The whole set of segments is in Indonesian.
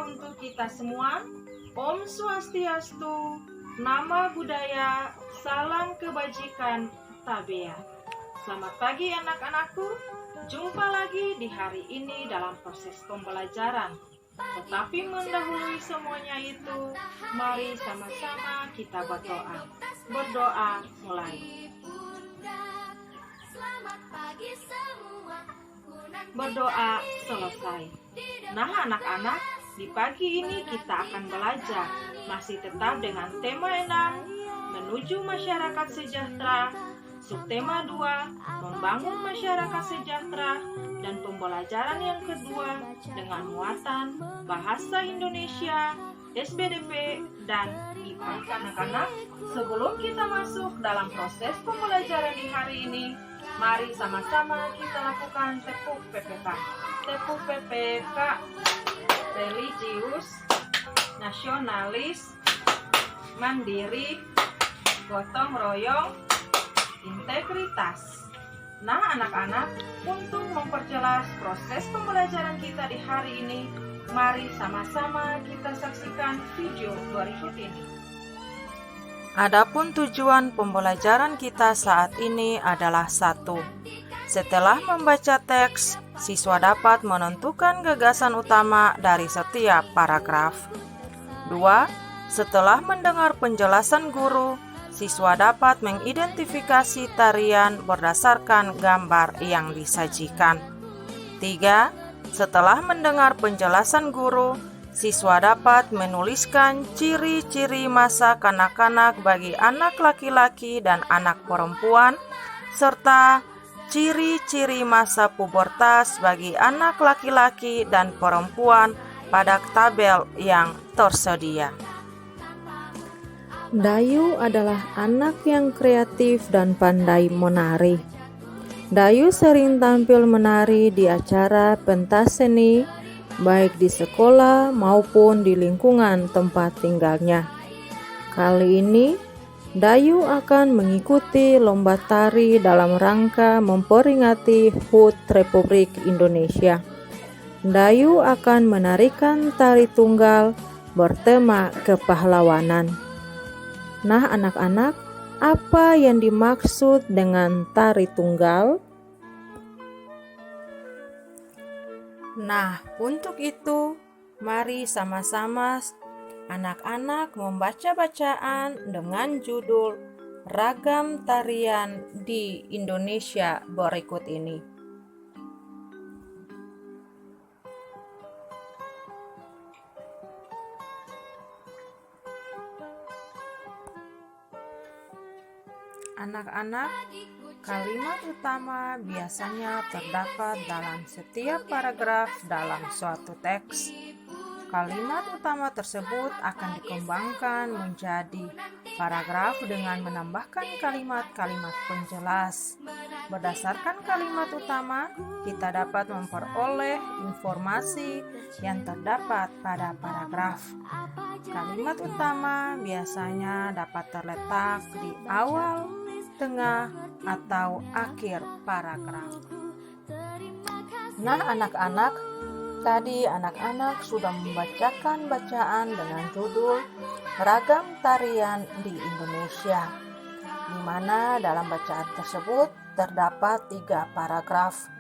untuk kita semua. Om Swastiastu, Nama Budaya, Salam Kebajikan, Tabea. Selamat pagi anak-anakku. Jumpa lagi di hari ini dalam proses pembelajaran. Tetapi mendahului semuanya itu, mari sama-sama kita berdoa. Berdoa mulai. Berdoa selesai. Nah anak-anak, di pagi ini kita akan belajar masih tetap dengan tema 6, menuju masyarakat sejahtera, subtema 2, membangun masyarakat sejahtera, dan pembelajaran yang kedua dengan muatan bahasa Indonesia, SPDP, dan IPA. Anak-anak, sebelum kita masuk dalam proses pembelajaran di hari ini, mari sama-sama kita lakukan tepuk PPK. Tepuk PPK, religius, nasionalis, mandiri, gotong royong, integritas. Nah anak-anak, untuk memperjelas proses pembelajaran kita di hari ini, mari sama-sama kita saksikan video berikut ini. Adapun tujuan pembelajaran kita saat ini adalah 1. Setelah membaca teks, siswa dapat menentukan gagasan utama dari setiap paragraf. 2. Setelah mendengar penjelasan guru, siswa dapat mengidentifikasi tarian berdasarkan gambar yang disajikan. 3. Setelah mendengar penjelasan guru, siswa dapat menuliskan ciri-ciri masa kanak-kanak bagi anak laki-laki dan anak perempuan, serta ciri-ciri masa pubertas bagi anak laki-laki dan perempuan pada tabel yang tersedia. Dayu adalah anak yang kreatif dan pandai menari. Dayu sering tampil menari di acara pentas seni, baik di sekolah maupun di lingkungan tempat tinggalnya. Kali ini, Dayu akan mengikuti lomba tari dalam rangka memperingati HUT Republik Indonesia. Dayu akan menarikan tari tunggal bertema kepahlawanan. Nah anak-anak, apa yang dimaksud dengan tari tunggal? Nah, untuk itu, mari sama-sama anak-anak membaca bacaan dengan judul Ragam Tarian di Indonesia berikut ini. Anak-anak, kalimat utama biasanya terdapat dalam setiap paragraf dalam suatu teks. Kalimat utama tersebut akan dikembangkan menjadi paragraf dengan menambahkan kalimat-kalimat penjelas. Berdasarkan kalimat utama, kita dapat memperoleh informasi yang terdapat pada paragraf. Kalimat utama biasanya dapat terletak di awal, tengah, atau akhir paragraf. Nah anak-anak, tadi anak-anak sudah membacakan bacaan dengan judul Ragam Tarian di Indonesia, di mana dalam bacaan tersebut terdapat 3 paragraf.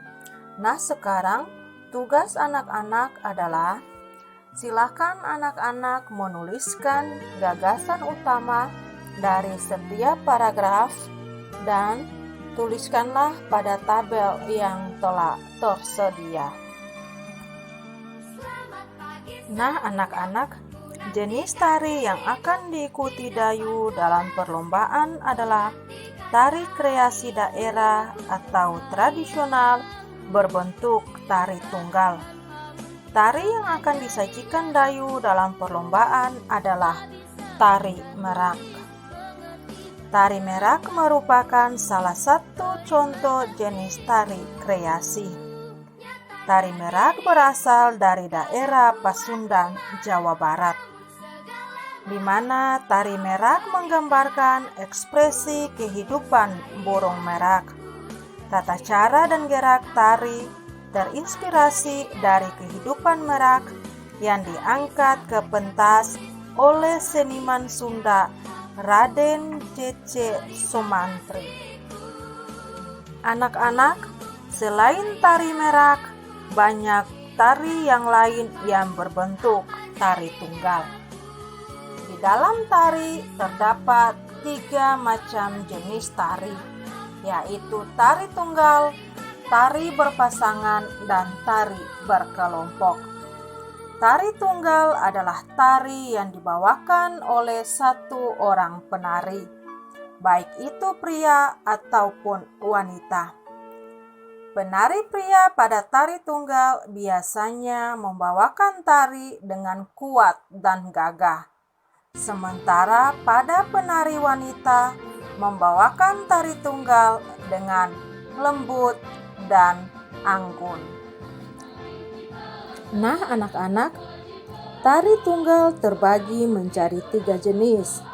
Nah sekarang tugas anak-anak adalah silakan anak-anak menuliskan gagasan utama dari setiap paragraf dan tuliskanlah pada tabel yang telah tersedia. Nah anak-anak, jenis tari yang akan diikuti Dayu dalam perlombaan adalah tari kreasi daerah atau tradisional berbentuk tari tunggal. Tari yang akan disajikan Dayu dalam perlombaan adalah tari merak. Tari merak merupakan salah satu contoh jenis tari kreasi. Tari merak berasal dari daerah Pasundan, Jawa Barat, di mana tari merak menggambarkan ekspresi kehidupan burung merak. Tata cara dan gerak tari terinspirasi dari kehidupan merak yang diangkat ke pentas oleh seniman Sunda Raden Cece Sumantri. Anak-anak, selain tari merak, banyak tari yang lain yang berbentuk tari tunggal. Di dalam tari terdapat 3 macam jenis tari, yaitu tari tunggal, tari berpasangan, dan tari berkelompok. Tari tunggal adalah tari yang dibawakan oleh satu orang penari, baik itu pria ataupun wanita. Penari pria pada tari tunggal biasanya membawakan tari dengan kuat dan gagah, sementara pada penari wanita membawakan tari tunggal dengan lembut dan anggun. Nah, anak-anak, tari tunggal terbagi menjadi 3 jenis,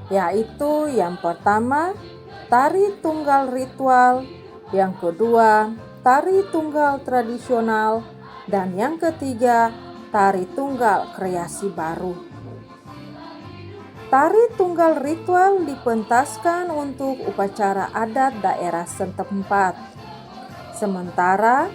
yaitu yang pertama, tari tunggal ritual, yang kedua, tari tunggal tradisional, dan yang ketiga, tari tunggal kreasi baru. Tari tunggal ritual dipentaskan untuk upacara adat daerah setempat, sementara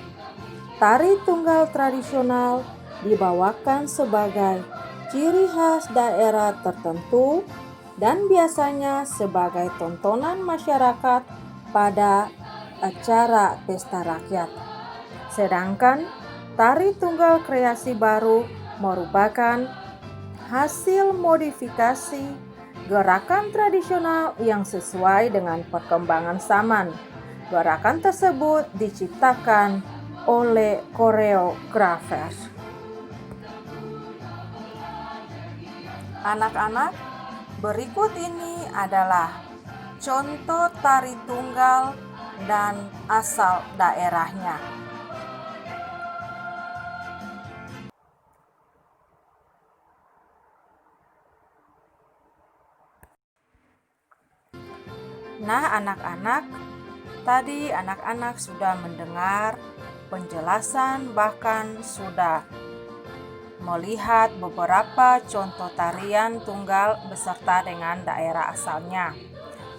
tari tunggal tradisional dibawakan sebagai ciri khas daerah tertentu dan biasanya sebagai tontonan masyarakat pada acara pesta rakyat. Sedangkan tari tunggal kreasi baru merupakan hasil modifikasi gerakan tradisional yang sesuai dengan perkembangan zaman. Gerakan tersebut diciptakan oleh koreografer. Anak-anak, berikut ini adalah contoh tari tunggal dan asal daerahnya. Nah, anak-anak, tadi anak-anak sudah mendengar penjelasan, bahkan sudah melihat beberapa contoh tarian tunggal beserta dengan daerah asalnya.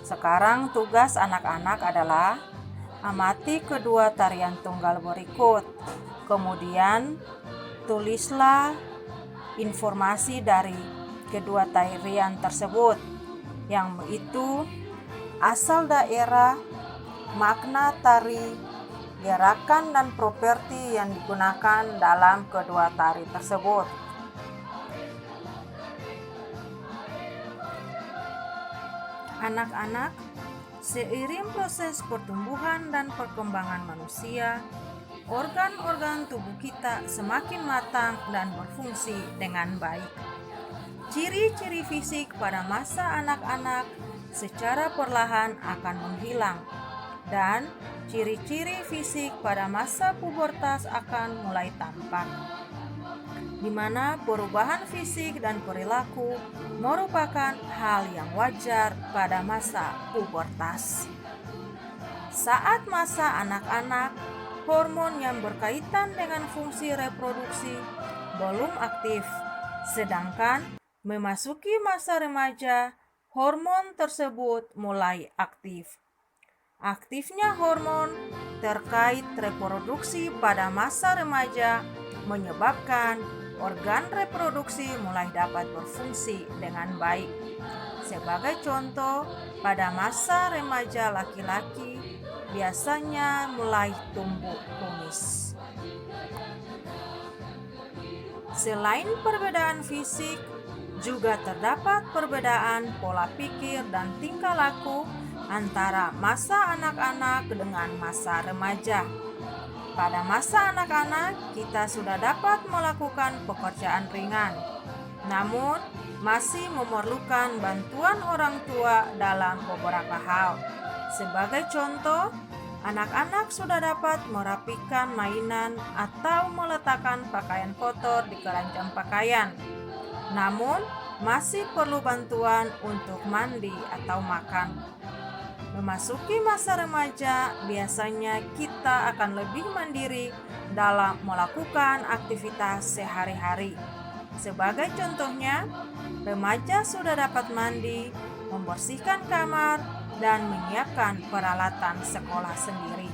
Sekarang tugas anak-anak adalah amati kedua tarian tunggal berikut. Kemudian tulislah informasi dari kedua tarian tersebut, yang itu asal daerah, makna tari, gerakan dan properti yang digunakan dalam kedua tari tersebut. Anak-anak, seiring proses pertumbuhan dan perkembangan manusia, organ-organ tubuh kita semakin matang dan berfungsi dengan baik. Ciri-ciri fisik pada masa anak-anak secara perlahan akan menghilang, dan ciri-ciri fisik pada masa pubertas akan mulai tampak, di mana perubahan fisik dan perilaku merupakan hal yang wajar pada masa pubertas. Saat masa anak-anak, hormon yang berkaitan dengan fungsi reproduksi belum aktif, sedangkan memasuki masa remaja, hormon tersebut mulai aktif. Aktifnya hormon terkait reproduksi pada masa remaja menyebabkan organ reproduksi mulai dapat berfungsi dengan baik. Sebagai contoh, pada masa remaja laki-laki biasanya mulai tumbuh kumis. Selain perbedaan fisik, juga terdapat perbedaan pola pikir dan tingkah laku antara masa anak-anak dengan masa remaja. Pada masa anak-anak, kita sudah dapat melakukan pekerjaan ringan, namun masih memerlukan bantuan orang tua dalam beberapa hal. Sebagai contoh, anak-anak sudah dapat merapikan mainan atau meletakkan pakaian kotor di keranjang pakaian, namun masih perlu bantuan untuk mandi atau makan. Memasuki masa remaja, biasanya kita akan lebih mandiri dalam melakukan aktivitas sehari-hari. Sebagai contohnya, remaja sudah dapat mandi, membersihkan kamar, dan menyiapkan peralatan sekolah sendiri.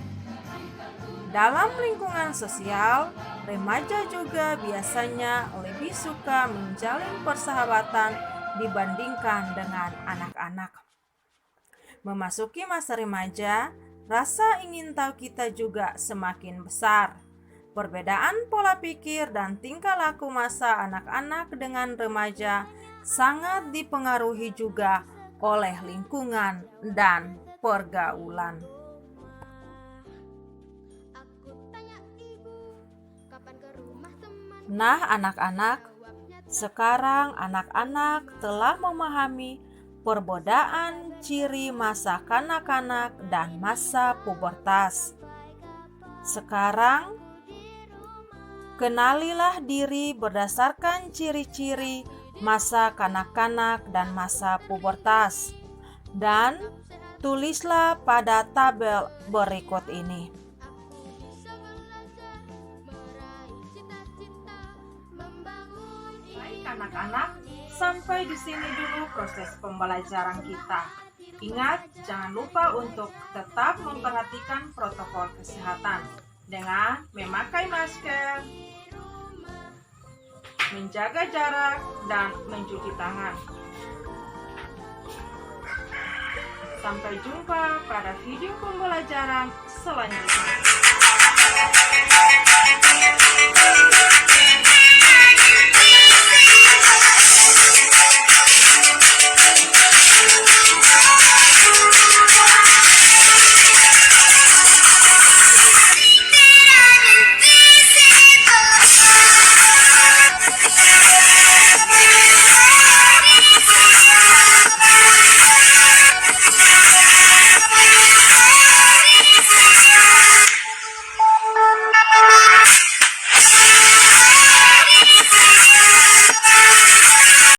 Dalam lingkungan sosial, remaja juga biasanya lebih suka menjalin persahabatan dibandingkan dengan anak-anak. Memasuki masa remaja, rasa ingin tahu kita juga semakin besar. Perbedaan pola pikir dan tingkah laku masa anak-anak dengan remaja sangat dipengaruhi juga oleh lingkungan dan pergaulan. Nah, anak-anak, sekarang anak-anak telah memahami perbedaan ciri masa kanak-kanak dan masa pubertas. Sekarang, kenalilah diri berdasarkan ciri-ciri masa kanak-kanak dan masa pubertas, dan tulislah pada tabel berikut ini. Baik anak-anak, sampai di sini dulu proses pembelajaran kita. Ingat, jangan lupa untuk tetap memperhatikan protokol kesehatan dengan memakai masker, menjaga jarak, dan mencuci tangan. Sampai jumpa pada video pembelajaran selanjutnya.